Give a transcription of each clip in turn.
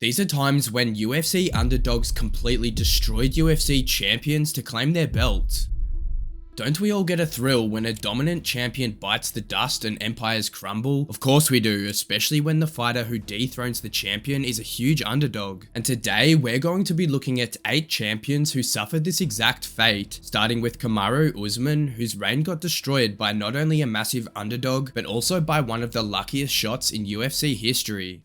These are times when UFC Underdogs completely destroyed UFC champions to claim their belts. Don't we all get a thrill when a dominant champion bites the dust and empires crumble? Of course we do, especially when the fighter who dethrones the champion is a huge underdog. And today we're going to be looking at 8 champions who suffered this exact fate, starting with Kamaru Usman, whose reign got destroyed by not only a massive underdog, but also by one of the luckiest shots in UFC history.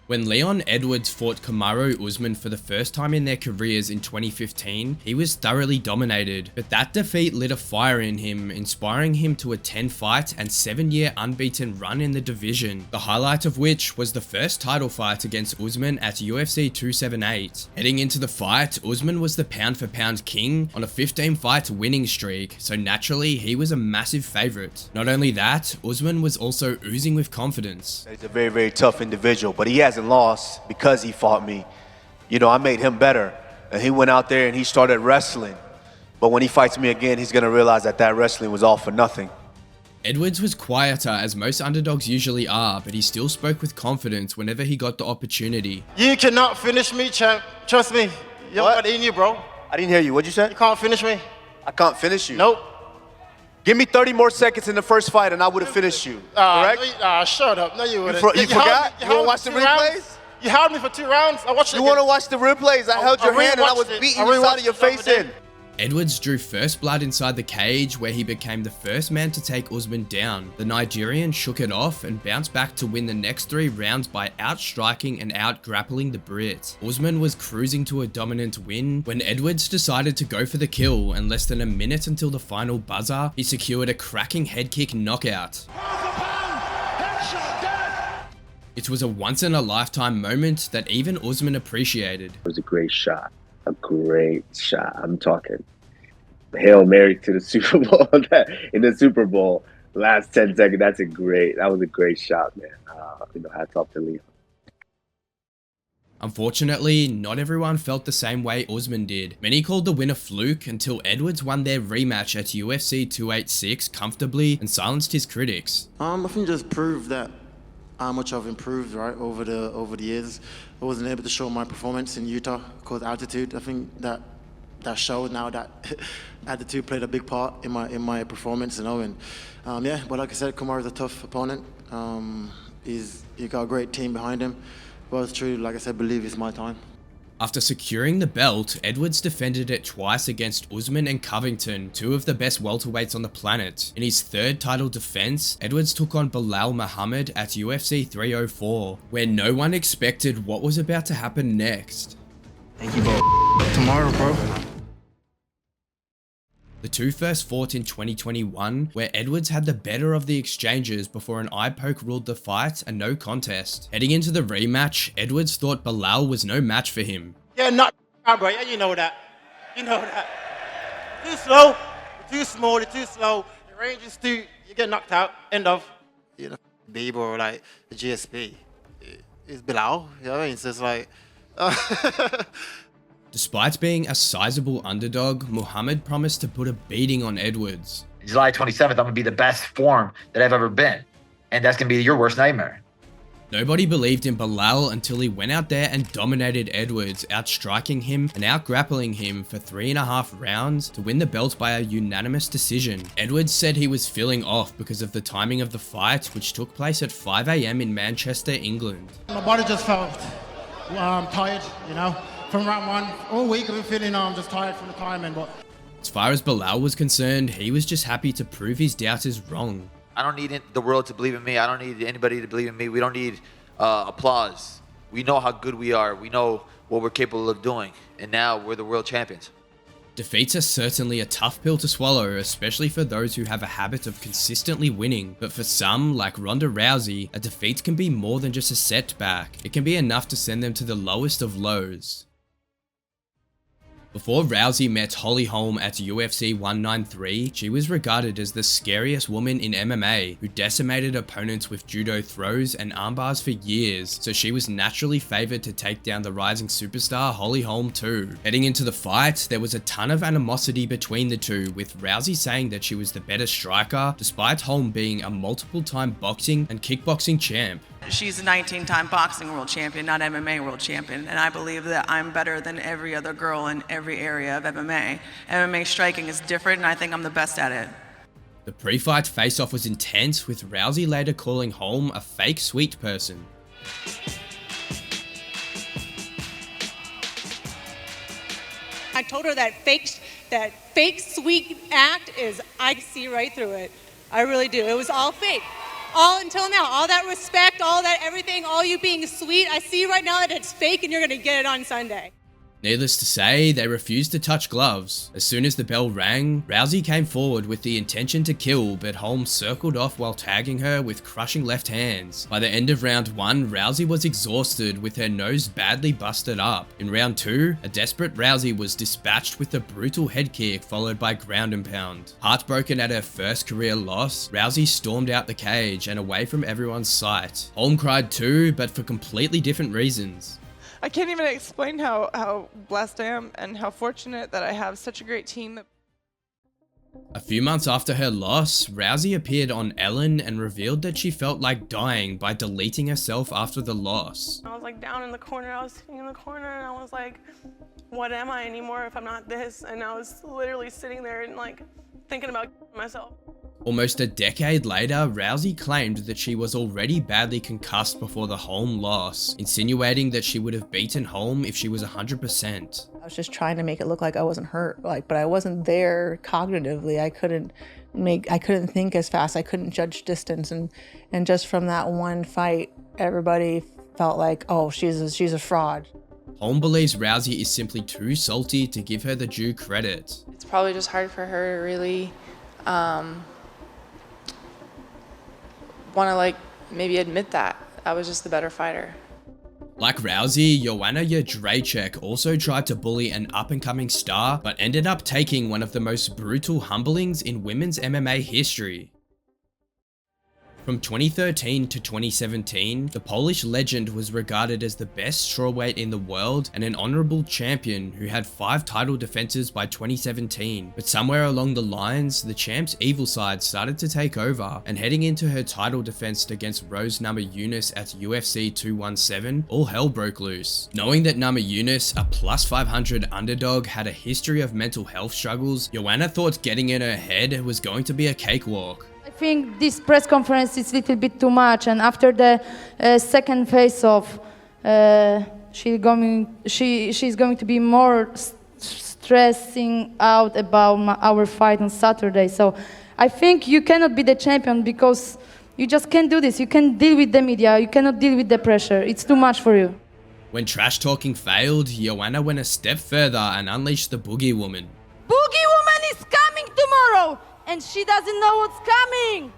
When Leon Edwards fought Kamaru Usman for the first time in their careers in 2015, he was thoroughly dominated, but that defeat lit a fire in him, inspiring him to a 10-fight and 7-year unbeaten run in the division, the highlight of which was the first title fight against Usman at UFC 278. Heading into the fight, Usman was the pound-for-pound king on a 15-fight winning streak, so naturally he was a massive favourite. Not only that, Usman was also oozing with confidence. He's a very, very tough individual, but he hasn't lost because he fought me. You know, I made him better, and he went out there and he started wrestling. But when he fights me again, he's gonna realize that that wrestling was all for nothing. Edwards was quieter, as most underdogs usually are, but he still spoke with confidence whenever he got the opportunity. You cannot finish me, champ. Trust me. You got it in you, bro. I didn't hear you. What'd you say? You can't finish me. I can't finish you. Nope. Give me 30 more seconds in the first fight and I would have finished you, correct? Shut up. No, you wouldn't. You forgot? You wanna watch the replays? You held me for 2 rounds. I watched it. You wanna watch the replays? I held your hand and I was beating the side of your face in. Edwards drew first blood inside the cage, where he became the first man to take Usman down. The Nigerian shook it off and bounced back to win the next 3 rounds by outstriking and out-grappling the Brit. Usman was cruising to a dominant win when Edwards decided to go for the kill, and less than a minute until the final buzzer, he secured a cracking head kick knockout. It was a once-in-a-lifetime moment that even Usman appreciated. It was a great shot. A great shot. I'm talking Hail Mary to the Super Bowl. In the Super Bowl, last 10 seconds. That was a great shot, man. Hats off to Leon. Unfortunately, not everyone felt the same way Usman did. Many called the win a fluke until Edwards won their rematch at UFC 286 comfortably and silenced his critics. I think just proved that how much I've improved, right, over the years. I wasn't able to show my performance in Utah because altitude. I think that showed now that altitude played a big part in my performance, you know. And yeah, but like I said, Kamaru's a tough opponent. He's got a great team behind him. But it's true, like I said, believe it's my time. After securing the belt, Edwards defended it twice against Usman and Covington, 2 of the best welterweights on the planet. In his 3rd title defense, Edwards took on Belal Muhammad at UFC 304, where no one expected what was about to happen next. Thank you, bro. Tomorrow, bro. The 2 first fought in 2021, where Edwards had the better of the exchanges before an eye poke ruled the fight a no contest. Heading into the rematch, Edwards thought Belal was no match for him. Yeah, not bro. Yeah, you know that. You know that. Too slow, too small, too slow. The range is too. You get knocked out. End of. You know, Bieber or like the GSP. It's Belal. You know what I mean? So it's like. Despite being a sizable underdog, Muhammad promised to put a beating on Edwards. July 27th, I'm gonna be the best form that I've ever been. And that's gonna be your worst nightmare. Nobody believed in Belal until he went out there and dominated Edwards, outstriking him and outgrappling him for 3.5 rounds to win the belt by a unanimous decision. Edwards said he was feeling off because of the timing of the fight, which took place at 5 AM in Manchester, England. My body just felt tired, you know. From round 1, all week I've been feeling I'm just tired from the timing. But as far as Belal was concerned, he was just happy to prove his doubters wrong. I don't need the world to believe in me. I don't need anybody to believe in me. We don't need applause. We know how good we are. We know what we're capable of doing. And now we're the world champions. Defeats are certainly a tough pill to swallow, especially for those who have a habit of consistently winning. But for some, like Ronda Rousey, a defeat can be more than just a setback. It can be enough to send them to the lowest of lows. Before Rousey met Holly Holm at UFC 193, she was regarded as the scariest woman in MMA, who decimated opponents with judo throws and armbars for years, so she was naturally favoured to take down the rising superstar Holly Holm too. Heading into the fight, there was a ton of animosity between the two, with Rousey saying that she was the better striker, despite Holm being a multiple-time boxing and kickboxing champ. She's a 19-time boxing world champion, not MMA world champion, and I believe that I'm better than every other girl in every area of MMA. MMA striking is different, and I think I'm the best at it. The pre-fight face-off was intense, with Rousey later calling Holm a fake sweet person. I told her that fake sweet act is, I see right through it. I really do. It was all fake. All until now, all that respect, all that everything, all you being sweet, I see right now that it's fake and you're gonna get it on Sunday. Needless to say, they refused to touch gloves. As soon as the bell rang, Rousey came forward with the intention to kill, but Holmes circled off while tagging her with crushing left hands. By the end of round 1, Rousey was exhausted with her nose badly busted up. In round 2, a desperate Rousey was dispatched with a brutal head kick followed by ground and pound. Heartbroken at her first career loss, Rousey stormed out the cage and away from everyone's sight. Holm cried too, but for completely different reasons. I can't even explain how blessed I am and how fortunate that I have such a great team. A few months after her loss, Rousey appeared on Ellen and revealed that she felt like dying by deleting herself after the loss. I was like down in the corner, I was sitting in the corner and I was like, what am I anymore if I'm not this? And I was literally sitting there and like thinking about myself. Almost a decade later, Rousey claimed that she was already badly concussed before the Holm loss, insinuating that she would have beaten Holm if she was 100%. I was just trying to make it look like I wasn't hurt, but I wasn't there cognitively. I couldn't think as fast. I couldn't judge distance, and just from that one fight, everybody felt like, oh, she's a fraud. Holm believes Rousey is simply too salty to give her the due credit. It's probably just hard for her to really want to like maybe admit that I was just the better fighter. Like Rousey, Joanna Jędrzejczyk also tried to bully an up-and-coming star, but ended up taking one of the most brutal humblings in women's MMA history. From 2013 to 2017, the Polish legend was regarded as the best strawweight in the world and an honorable champion who had 5 title defenses by 2017. But somewhere along the lines, the champ's evil side started to take over, and heading into her title defense against Rose Namajunas at UFC 217, all hell broke loose. Knowing that Namajunas, a plus 500 underdog, had a history of mental health struggles, Joanna thought getting in her head was going to be a cakewalk. I think this press conference is a little bit too much, and after the second face-off, she's going to be more stressing out about our fight on Saturday. So I think you cannot be the champion because you just can't do this. You can't deal with the media. You cannot deal with the pressure. It's too much for you. When trash talking failed, Joanna went a step further and unleashed the Boogie Woman. Boogie Woman is coming tomorrow! And she doesn't know what's coming!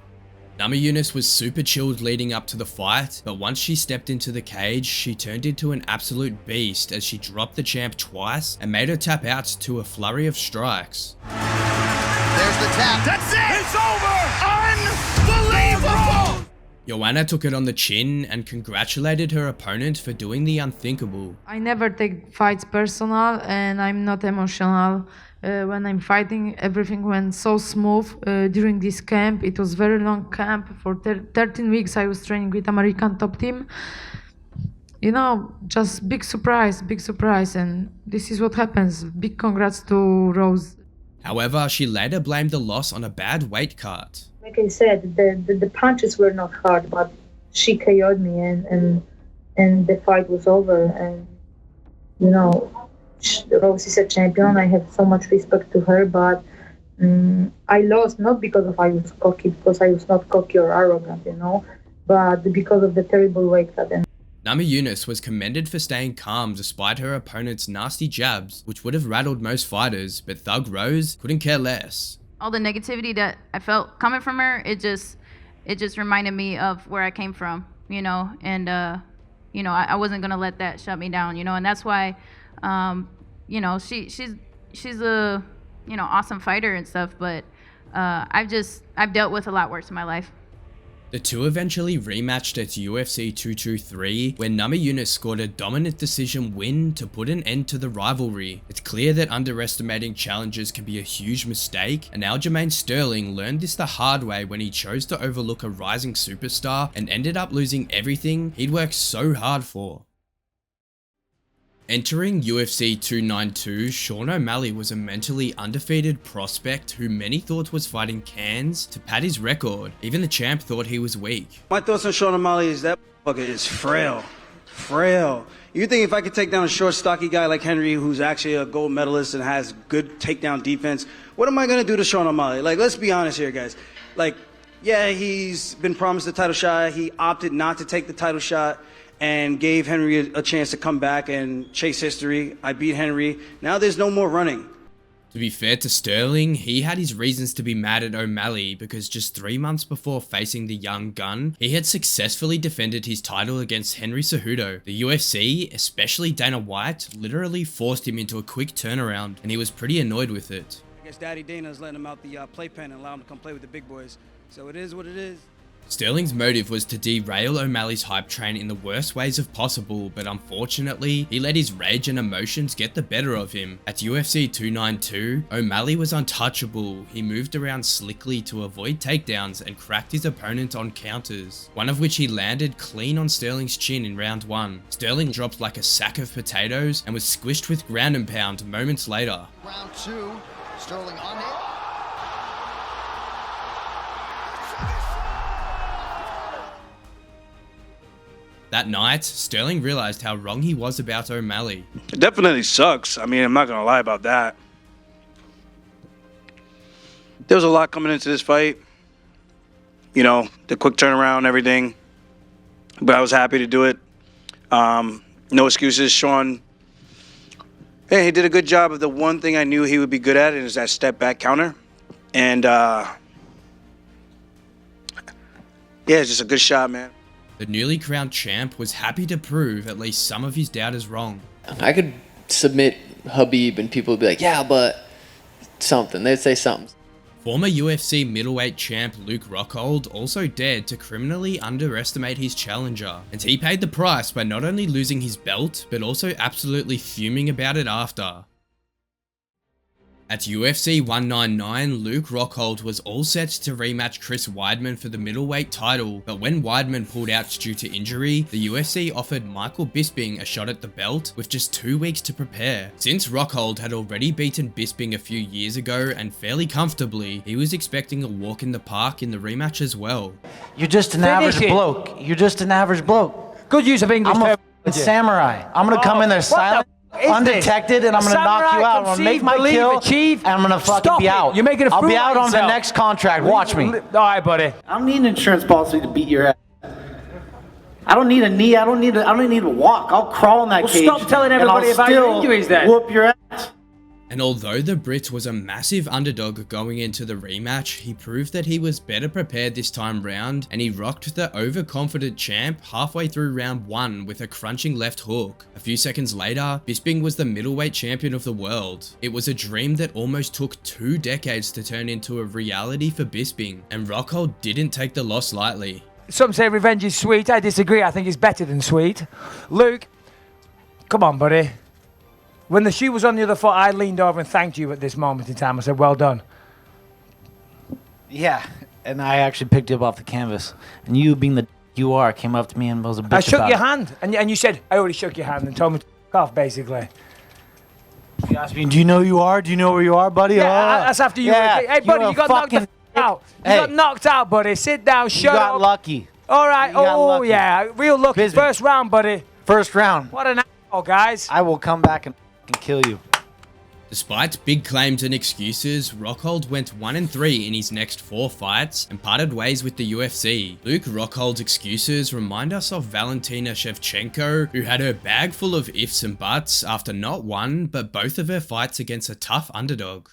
Namajunas was super chilled leading up to the fight, but once she stepped into the cage, she turned into an absolute beast as she dropped the champ twice and made her tap out to a flurry of strikes. There's the tap. That's it! It's over! Unbelievable! Joanna took it on the chin and congratulated her opponent for doing the unthinkable. I never take fights personal and I'm not emotional. When I'm fighting, everything went so smooth during this camp. It was very long camp. For 13 weeks I was training with American top team. You know, just big surprise, and this is what happens. Big congrats to Rose. However, she later blamed the loss on a bad weight cut. Like I said, the punches were not hard, but she KO'd me and the fight was over. And, you know, Rose is a champion. I have so much respect to her, but I lost not because I was cocky, because I was not cocky or arrogant, you know, but because of the terrible weight cut. Namajunas was commended for staying calm despite her opponent's nasty jabs, which would have rattled most fighters, but Thug Rose couldn't care less. All the negativity that I felt coming from her, it just reminded me of where I came from, you know, and you know, I wasn't gonna let that shut me down, you know, and that's why. You know, she's a, you know, awesome fighter and stuff, but I've dealt with a lot worse in my life. The two eventually rematched at UFC 223, where Namajunas scored a dominant decision win to put an end to the rivalry. It's clear that underestimating challengers can be a huge mistake, and Aljamain Sterling learned this the hard way when he chose to overlook a rising superstar and ended up losing everything he'd worked so hard for. Entering UFC 292, Sean O'Malley was a mentally undefeated prospect who many thought was fighting cans to pad his record. Even the champ thought he was weak. My thoughts on Sean O'Malley is that fucker is frail. Frail. You think if I could take down a short, stocky guy like Henry, who's actually a gold medalist and has good takedown defense, what am I going to do to Sean O'Malley? Like, let's be honest here, guys. Like, yeah, he's been promised the title shot. He opted not to take the title shot and gave Henry a chance to come back and chase history. I beat Henry. Now there's no more running. To be fair to Sterling, he had his reasons to be mad at O'Malley because just 3 months before facing the young gun, he had successfully defended his title against Henry Cejudo. The UFC, especially Dana White, literally forced him into a quick turnaround, and he was pretty annoyed with it. I guess Daddy Dana's letting him out the playpen and allow him to come play with the big boys. So it is what it is. Sterling's motive was to derail O'Malley's hype train in the worst ways of possible, but unfortunately, he let his rage and emotions get the better of him. At UFC 292, O'Malley was untouchable. He moved around slickly to avoid takedowns and cracked his opponent on counters, one of which he landed clean on Sterling's chin in round 1. Sterling dropped like a sack of potatoes and was squished with ground and pound moments later. Round 2, Sterling on it. That night, Sterling realized how wrong he was about O'Malley. It definitely sucks. I mean, I'm not going to lie about that. There was a lot coming into this fight. You know, the quick turnaround, everything. But I was happy to do it. No excuses. Sean, hey, he did a good job of the one thing I knew he would be good at, and is that step back counter. And, yeah, it's just a good shot, man. The newly crowned champ was happy to prove at least some of his doubters wrong. I could submit Habib and people would be like, yeah, but something. They'd say something. Former UFC middleweight champ Luke Rockhold also dared to criminally underestimate his challenger, and he paid the price by not only losing his belt, but also absolutely fuming about it after. At UFC 199, Luke Rockhold was all set to rematch Chris Weidman for the middleweight title, but when Weidman pulled out due to injury, the UFC offered Michael Bisping a shot at the belt with just 2 weeks to prepare. Since Rockhold had already beaten Bisping a few years ago and fairly comfortably, he was expecting a walk in the park in the rematch as well. You're just an average bloke. You're just an average bloke. Good use of English. I'm a samurai. I'm gonna come in there silent, undetected, and I'm gonna knock you out. I'm gonna make my kill, and I'm gonna fucking be out. You're making a fool I'll be out on the yourself. next contract. Watch me. All right, buddy. I don't need an insurance policy to beat your ass. I don't need a knee. I don't need to walk. I'll crawl in that cage. Stop telling everybody about your injuries then. Whoop your ass. And although the Brit was a massive underdog going into the rematch, he proved that he was better prepared this time round, and he rocked the overconfident champ halfway through round 1 with a crunching left hook. A few seconds later, Bisping was the middleweight champion of the world. It was a dream that almost took 2 decades to turn into a reality for Bisping, and Rockhold didn't take the loss lightly. Some say revenge is sweet. I disagree. I think it's better than sweet. Luke, come on, buddy. When the shoe was on the other foot, I leaned over and thanked you at this moment in time. I said, well done. Yeah, and I actually picked you up off the canvas. And you, being the you are, came up to me and was a bitch I shook about your it. hand, and you said, I already shook your hand and told me to f*** off, basically. You asked me, do you know who you are? Do you know where you are, buddy? Yeah, that's after you. Yeah, Hey, buddy, you got knocked out. You got knocked out, buddy. Sit down, shut up. You got lucky. All right. You got Oh, lucky. yeah. Real lucky. Bisbee. First round, buddy. First round. What an asshole, guys. I will come back and kill you. Despite big claims and excuses, Rockhold went 1-3 in his next 4 fights and parted ways with the UFC. Luke Rockhold's excuses remind us of Valentina Shevchenko, who had her bag full of ifs and buts after not one, but both of her fights against a tough underdog.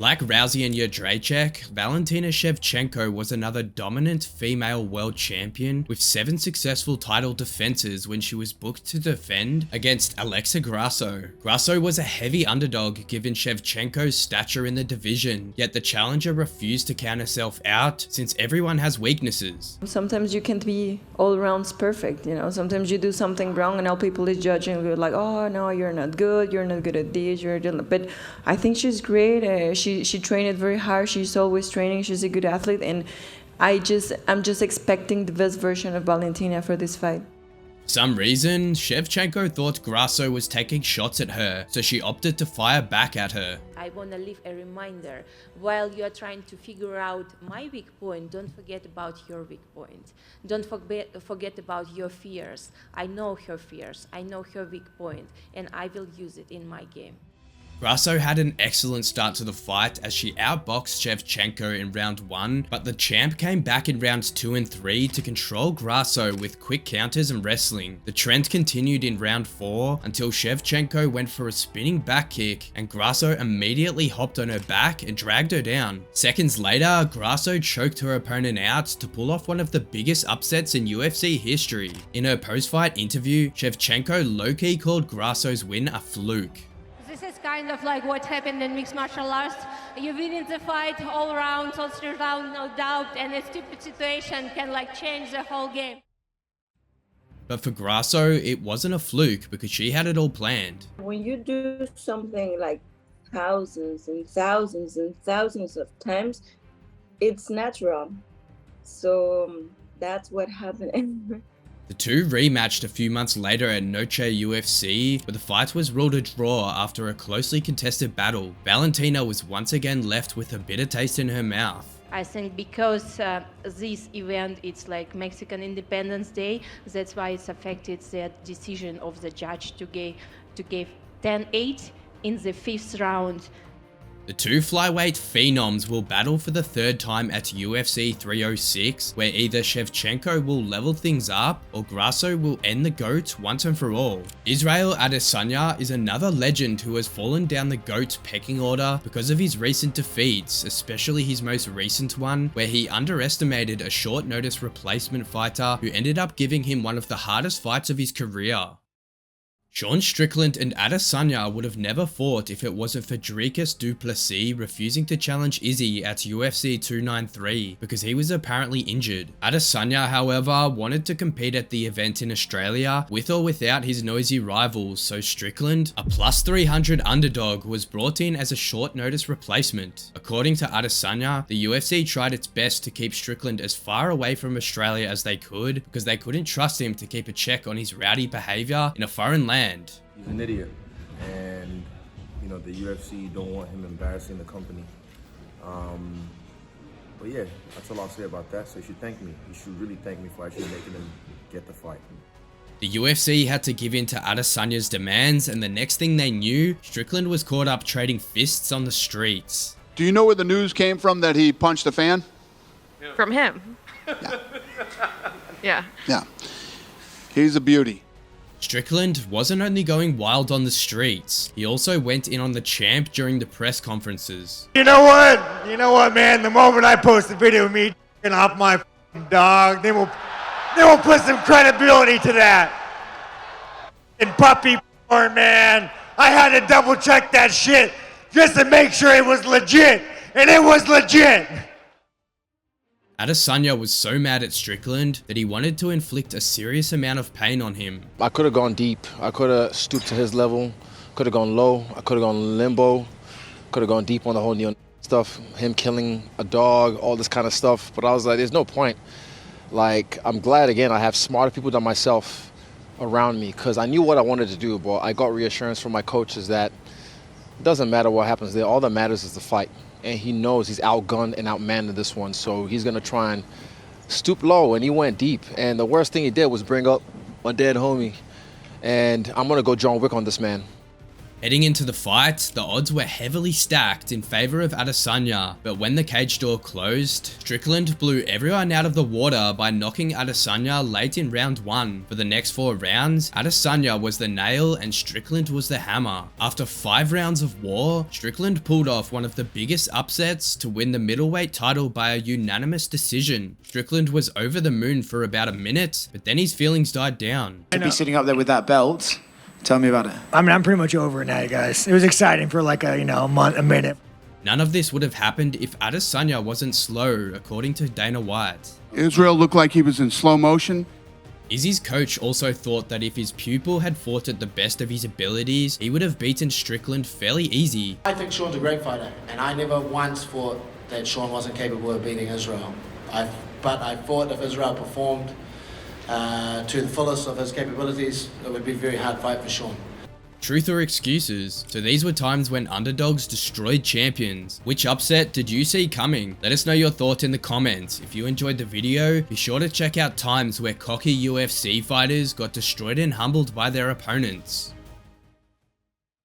Like Rousey and Jędrzejczyk, Valentina Shevchenko was another dominant female world champion with 7 successful title defenses when she was booked to defend against Alexa Grasso. Grasso was a heavy underdog given Shevchenko's stature in the division, yet the challenger refused to count herself out since everyone has weaknesses. Sometimes you can't be all around perfect, you know. Sometimes you do something wrong and all people is judging you like, oh no, you're not good at this, but I think she's great. She trained it very hard. She's always training. She's a good athlete, and I'm just expecting the best version of Valentina for this fight. For some reason, Shevchenko thought Grasso was taking shots at her, so she opted to fire back at her. I want to leave a reminder, while you are trying to figure out my weak point, don't forget about your weak point. Don't forget about your fears. I know her fears, I know her weak point, and I will use it in my game. Grasso had an excellent start to the fight as she outboxed Shevchenko in round 1, but the champ came back in rounds 2 and 3 to control Grasso with quick counters and wrestling. The trend continued in round 4 until Shevchenko went for a spinning back kick and Grasso immediately hopped on her back and dragged her down. Seconds later, Grasso choked her opponent out to pull off one of the biggest upsets in UFC history. In her post-fight interview, Shevchenko low-key called Grasso's win a fluke. This is kind of like what happened in mixed martial arts. You win in the fight all rounds, all 3 rounds, no doubt, and a stupid situation can like change the whole game. But for Grasso, it wasn't a fluke because she had it all planned. When you do something like thousands and thousands and thousands of times, it's natural. So that's what happened. The two rematched a few months later at Noche UFC, but the fight was ruled a draw after a closely contested battle. Valentina was once again left with a bitter taste in her mouth. I think because this event, it's like Mexican Independence Day, that's why it's affected the decision of the judge to give 10-8 in the 5th round. The two flyweight phenoms will battle for the 3rd time at UFC 306, where either Shevchenko will level things up or Grasso will end the GOAT once and for all. Israel Adesanya is another legend who has fallen down the GOAT pecking order because of his recent defeats, especially his most recent one, where he underestimated a short notice replacement fighter who ended up giving him one of the hardest fights of his career. Sean Strickland and Adesanya would have never fought if it wasn't for Dricus du Plessis refusing to challenge Izzy at UFC 293 because he was apparently injured. Adesanya, however, wanted to compete at the event in Australia with or without his noisy rivals, so Strickland, a plus 300 underdog, was brought in as a short notice replacement. According to Adesanya, the UFC tried its best to keep Strickland as far away from Australia as they could because they couldn't trust him to keep a check on his rowdy behavior in a foreign land. He's an idiot, and you know the UFC don't want him embarrassing the company. But yeah, that's all I'll say about that. So you should thank me. You should really thank me for actually making him get the fight. The UFC had to give in to Adesanya's demands, and the next thing they knew, Strickland was caught up trading fists on the streets. Do you know where the news came from that he punched a fan? From him. Yeah. Yeah. He's a beauty. Strickland wasn't only going wild on the streets, he also went in on the champ during the press conferences. You know what? You know what, man? The moment I post a video of me off my dog, they will put some credibility to that. And puppy porn, man. I had to double check that shit just to make sure it was legit. And it was legit. Adesanya was so mad at Strickland that he wanted to inflict a serious amount of pain on him. I could have gone deep. I could have stooped to his level. Could have gone low. I could have gone limbo. Could have gone deep on the whole neo stuff. Him killing a dog, all this kind of stuff. But I was like, there's no point. Like, I'm glad, again, I have smarter people than myself around me because I knew what I wanted to do, but I got reassurance from my coaches that it doesn't matter what happens there. All that matters is the fight. And he knows he's outgunned and outmanned in this one, so he's going to try and stoop low, and he went deep. And the worst thing he did was bring up my dead homie. And I'm going to go John Wick on this man. Heading into the fight, the odds were heavily stacked in favor of Adesanya, but when the cage door closed, Strickland blew everyone out of the water by knocking Adesanya late in round 1. For the next 4 rounds, Adesanya was the nail and Strickland was the hammer. After 5 rounds of war, Strickland pulled off one of the biggest upsets to win the middleweight title by a unanimous decision. Strickland was over the moon for about a minute, but then his feelings died down. To be sitting up there with that belt, tell me about it. I mean, I'm pretty much over it now, guys. It was exciting for like a month, a minute. None of this would have happened if Adesanya wasn't slow, according to Dana White. Israel looked like he was in slow motion. Izzy's coach also thought that if his pupil had fought at the best of his abilities, he would have beaten Strickland fairly easy. I think Sean's a great fighter, and I never once thought that Sean wasn't capable of beating Israel. But I thought if Israel performed to the fullest of his capabilities, it would be a very hard fight for Sean. Truth or excuses? So these were times when underdogs destroyed champions. Which upset did you see coming? Let us know your thoughts in the comments. If you enjoyed the video, be sure to check out times where cocky UFC fighters got destroyed and humbled by their opponents.